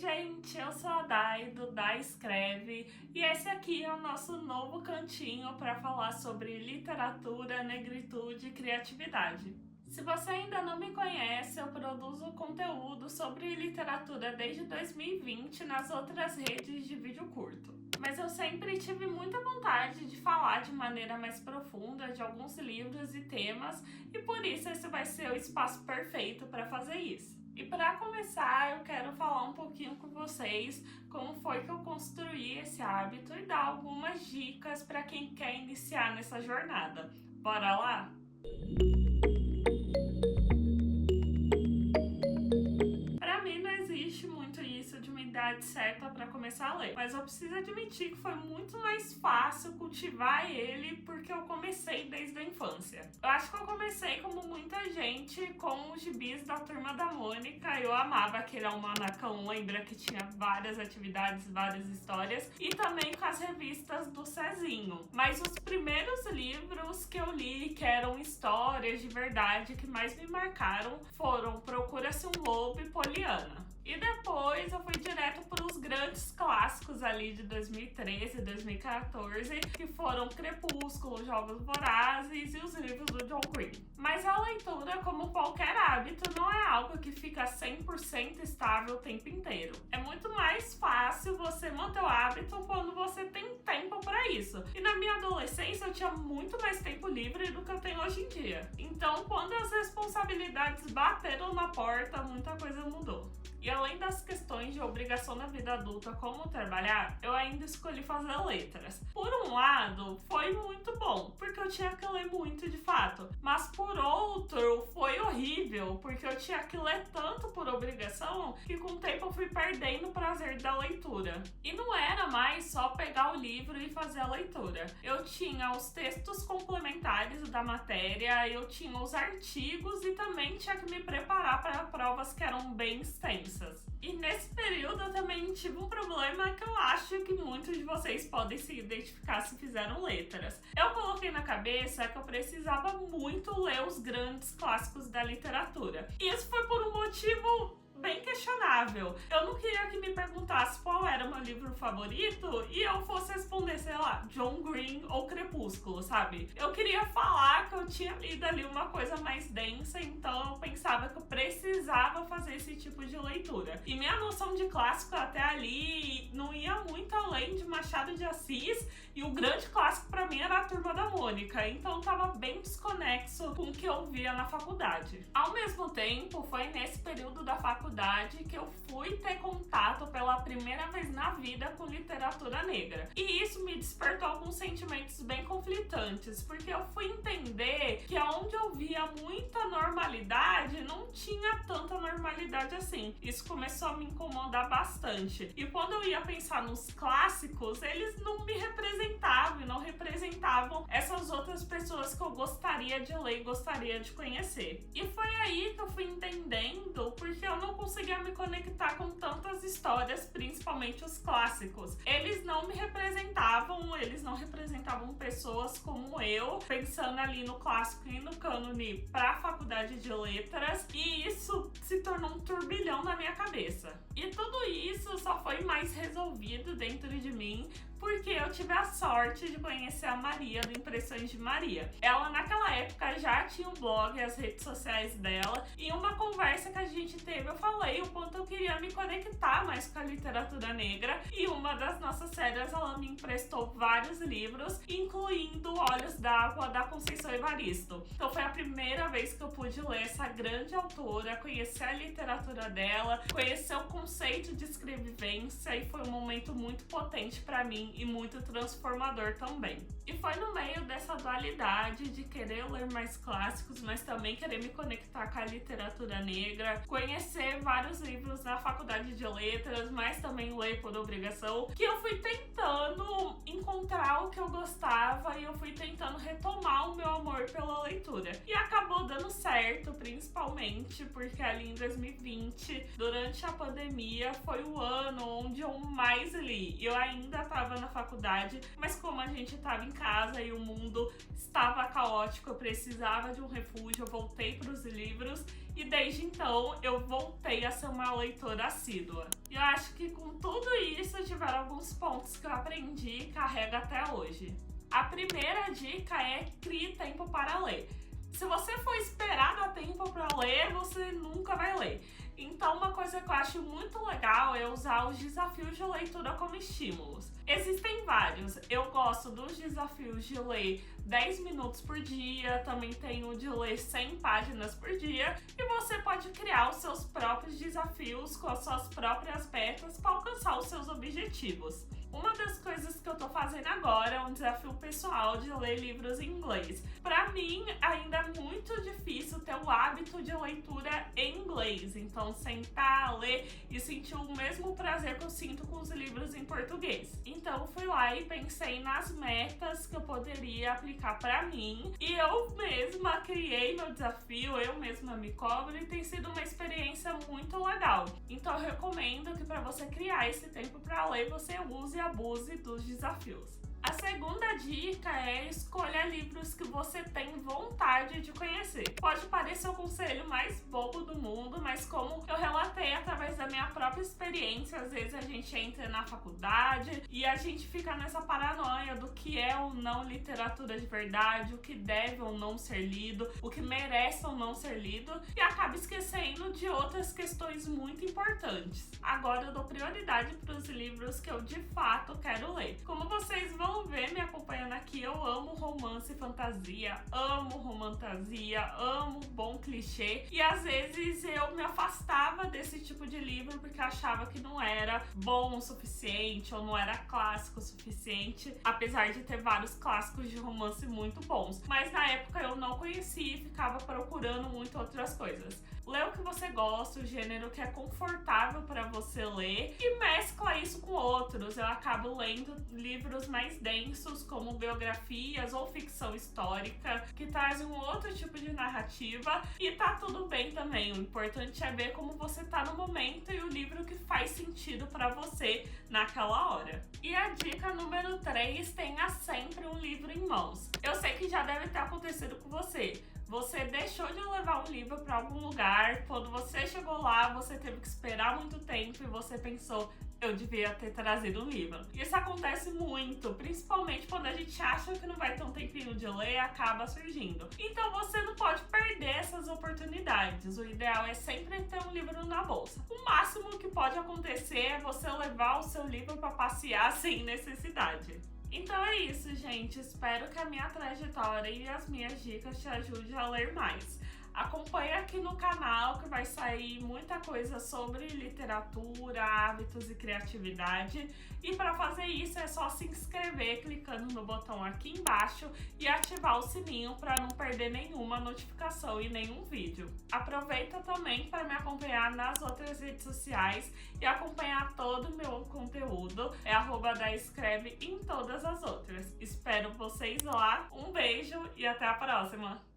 gente, eu sou a Dai, do Dai Escreve, e esse aqui é o nosso novo cantinho para falar sobre literatura, negritude e criatividade. Se você ainda não me conhece, eu produzo conteúdo sobre literatura desde 2020 nas outras redes de vídeo curto. Mas eu sempre tive muita vontade de falar de maneira mais profunda de alguns livros e temas, e por isso esse vai ser o espaço perfeito para fazer isso. E para começar, eu quero falar um pouquinho com vocês como foi que eu construí esse hábito e dar algumas dicas para quem quer iniciar nessa jornada. Bora lá? Para mim não existe muito isso de uma idade certa para começar a ler, mas eu preciso admitir que foi muito mais fácil cultivar ele porque eu comecei desde a infância. Eu acho que eu comecei como muita gente com os gibis da Turma da Mônica. Eu amava aquele almanacão, lembra que tinha várias atividades, várias histórias, e também com as revistas do Cezinho. Mas os primeiros livros que eu li, que eram histórias de verdade, que mais me marcaram, foram Procura-se um Lobo e Poliana. E depois eu fui direto para os grandes clássicos ali de 2013 e 2014, que foram Crepúsculo, Jogos Vorazes e os livros do John Green. Mas a leitura, como qualquer hábito, não é algo que fica 100% estável o tempo inteiro. É muito mais fácil você manter o hábito quando você tem tempo para isso. E na minha adolescência eu tinha muito mais tempo livre do que eu tenho hoje em dia. Então, quando as responsabilidades bateram na porta, muita coisa mudou. E além das questões de obrigação na vida adulta, como trabalhar, eu ainda escolhi fazer letras. Por um lado, foi muito bom, porque eu tinha que ler muito de fato. Mas por outro, foi horrível, porque eu tinha que ler tanto por obrigação que com o tempo eu fui perdendo o prazer da leitura. E não era mais só pegar o livro e fazer a leitura. Eu tinha os textos complementares da matéria, eu tinha os artigos e também tinha que me preparar para provas que eram bem extensas. E nesse período eu também tive um problema que eu acho que muitos de vocês podem se identificar se fizeram letras. Eu coloquei na cabeça que eu precisava muito ler os grandes clássicos da literatura. E isso foi por um motivo bem questionável. Eu não queria que me perguntasse qual era o meu livro favorito e eu fosse responder, sei lá, John Green ou Crepúsculo, sabe? Eu queria falar que eu tinha lido ali uma coisa mais densa, então eu pensava que eu precisava fazer esse tipo de leitura. E minha noção de clássico até ali não ia muito além de Machado de Assis, e o grande clássico pra mim era a Turma da Mônica, então tava bem desconexo com o que eu via na faculdade. Ao mesmo tempo, foi nesse período da faculdade que eu fui ter contato pela primeira vez na vida com literatura negra. E isso me despertou alguns sentimentos bem conflitantes, porque eu fui entender que onde eu via muita normalidade, não tinha tanta normalidade assim. Isso começou a me incomodar bastante. E quando eu ia pensar nos clássicos, eles não me representavam e não representavam essas outras pessoas que eu gostaria de ler e gostaria de conhecer. E foi aí que eu fui entendendo porque eu não conseguia me conectar com tantas histórias, principalmente os clássicos. Eles não me representavam, eles não representavam pessoas como eu, pensando ali no clássico e no cânone para a faculdade de letras, e isso se tornou um turbilhão na minha cabeça. E tudo isso só foi mais resolvido dentro de mim porque eu tive a sorte de conhecer a Maria do Impressões de Maria. Ela naquela época já tinha um blog, as redes sociais dela, e uma conversa que a gente teve eu falei o quanto eu queria me conectar mais com a literatura negra, e uma das nossas férias ela me emprestou vários livros, incluindo Olhos d'Água, da Conceição Evaristo. Então foi a primeira vez que eu pude ler essa grande autora, conhecer a literatura dela, conhecer o conceito de escrevivência, e foi um momento muito potente para mim e muito transformador também. E foi no meio dessa dualidade de querer ler mais clássicos, mas também querer me conectar com a literatura negra, conhecer vários livros na faculdade de letras, mas também ler por obrigação, que eu fui tentando encontrar o que eu gostava e eu fui tentando retomar o meu amor pela leitura. E acabou dando certo, principalmente porque ali em 2020, durante a pandemia, foi o ano onde eu mais li. Eu ainda estava na faculdade, mas como a gente estava em casa e o mundo estava caótico, eu precisava de um refúgio, eu voltei para os livros e desde então eu voltei a ser uma leitora assídua. E eu acho que com tudo isso tiveram alguns pontos que eu aprendi e carrego até hoje. A primeira dica é crie tempo para ler. Se você for esperar dar tempo para ler, você nunca vai ler. Então, uma coisa que eu acho muito legal é usar os desafios de leitura como estímulos. Existem vários. Eu gosto dos desafios de ler 10 minutos por dia, também tenho o de ler 100 páginas por dia, e você pode criar os seus próprios desafios com as suas próprias metas para alcançar os seus objetivos. Uma das coisas que eu tô fazendo agora é um desafio pessoal de ler livros em inglês. Pra mim, ainda é muito difícil ter o hábito de leitura em inglês. Então, sentar, ler e sentir o mesmo prazer que eu sinto com os livros em português. Então, eu fui lá e pensei nas metas que eu poderia aplicar pra mim. E eu mesma criei meu desafio, eu mesma me cobro e tem sido uma experiência muito legal. Então, eu recomendo que pra você criar esse tempo pra ler, você use e abuse dos desafios. A segunda dica é escolha livros que você tem vontade de conhecer. Pode parecer o conselho mais bobo do mundo, mas como eu relatei através da minha própria experiência, às vezes a gente entra na faculdade e a gente fica nessa paranoia do que é ou não literatura de verdade, o que deve ou não ser lido, o que merece ou não ser lido, e acaba esquecendo de outras questões muito importantes. Agora eu dou prioridade para os livros que eu de fato quero ler. Como vocês vão ver me acompanhando aqui, eu amo romance e fantasia, amo romantasia, amo bom clichê, e às vezes eu me afastava desse tipo de livro porque achava que não era bom o suficiente ou não era clássico o suficiente, apesar de ter vários clássicos de romance muito bons. Mas na época eu não conhecia e ficava procurando muito outras coisas. Lê o que você gosta, o gênero que é confortável para você ler e mescla isso com outros. Eu acabo lendo livros mais densos, como biografias ou ficção histórica, que trazem um outro tipo de narrativa, e tá tudo bem também. O importante é ver como você tá no momento e o livro que faz sentido para você naquela hora. E a dica número 3, tenha sempre um livro em mãos. Eu sei que já deve ter acontecido com você. Você deixou de levar um livro para algum lugar, quando você chegou lá, você teve que esperar muito tempo e você pensou, eu devia ter trazido um livro. Isso acontece muito, principalmente quando a gente acha que não vai ter um tempinho de ler e acaba surgindo. Então você não pode perder essas oportunidades. O ideal é sempre ter um livro na bolsa. O máximo que pode acontecer é você levar o seu livro para passear sem necessidade. Então é isso, gente. Espero que a minha trajetória e as minhas dicas te ajudem a ler mais. Acompanhe aqui no canal que vai sair muita coisa sobre literatura, hábitos e criatividade. E para fazer isso é só se inscrever clicando no botão aqui embaixo e ativar o sininho para não perder nenhuma notificação e nenhum vídeo. Aproveita também para me acompanhar nas outras redes sociais e acompanhar todo o meu conteúdo. É @daescreve em todas as outras. Espero vocês lá. Um beijo e até a próxima!